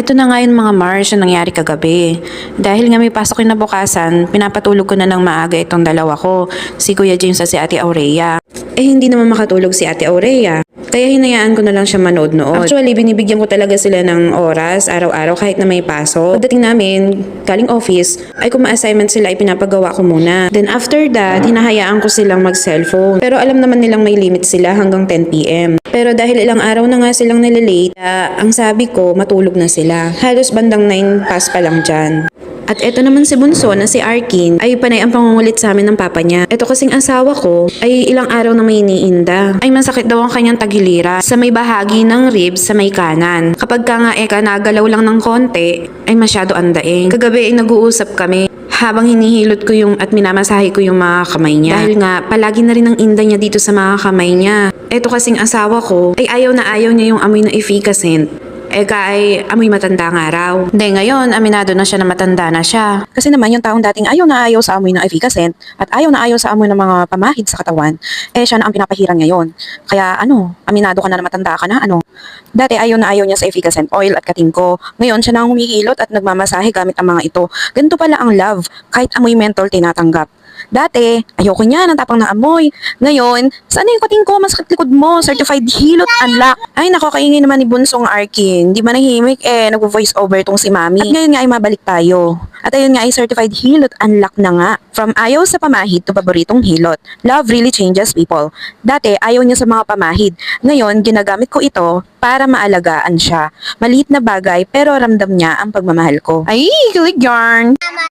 Eto na nga yung mga Mars yung nangyari kagabi. Dahil nga may pasok yung nabukasan, pinapatulog ko na ng maaga itong dalawa ko, si Kuya James at si Ate Aurea. Hindi naman makatulog si Ate Aurea. Kaya hinayaan ko na lang siya manood-nood. Actually, binibigyan ko talaga sila ng oras, araw-araw kahit na may pasok. Pagdating namin, galing office, ay kung ma-assignment sila, ipinapagawa ko muna. Then after that, hinahayaan ko silang mag-cellphone. Pero alam naman nilang may limit sila hanggang 10 p.m. Pero dahil ilang araw na nga silang nalilate, ang sabi ko, matulog na sila. Halos bandang 9 past pa lang dyan. At eto naman si Bunso na si Arkin ay panay ang pangungulit sa amin ng papa niya. Eto kasing asawa ko ay ilang araw na may iniinda. Ay masakit daw ang kanyang tagilira sa may bahagi ng ribs sa may kanan. Kapag ka nga nagalaw lang ng konti ay masyado andaing. Kagabi ay nag-uusap kami habang hinihilot ko yung at minamasahe ko yung mga kamay niya. Dahil nga palagi na rin ang inda niya dito sa mga kamay niya. Eto kasing asawa ko ay ayaw niya yung amoy ng efficacent. Ay amoy matanda nga raw. Hindi, ngayon, aminado na siya na matanda na siya. Kasi naman yung taong dating ayaw na ayaw sa amoy ng efficacent at ayaw na ayaw sa amoy ng mga pamahid sa katawan, siya na ang pinapahiran ngayon. Kaya aminado ka na matanda ka na Dati ayaw na ayaw niya sa efficacent oil at katingko. Ngayon, siya na ang humihilot at nagmamasahe gamit ang mga ito. Ganito pala ang love, kahit amoy mentol tinatanggap. Dati, ayoko niya, ang tapang na amoy. Ngayon, saan yung kating ko? Masakit likod mo. Certified hilot unlock. Ay, nako, kaingin naman ni Bunsong Arkin. Di ba nahimik nag-voice over tong si Mami. At ngayon nga ay mabalik tayo. At ayun nga ay certified hilot unlock na nga. From ayaw sa pamahid to paboritong hilot. Love really changes people. Dati, ayaw niya sa mga pamahid. Ngayon, ginagamit ko ito para maalagaan siya. Maliit na bagay pero ramdam niya ang pagmamahal ko. Ay, kilig yarn!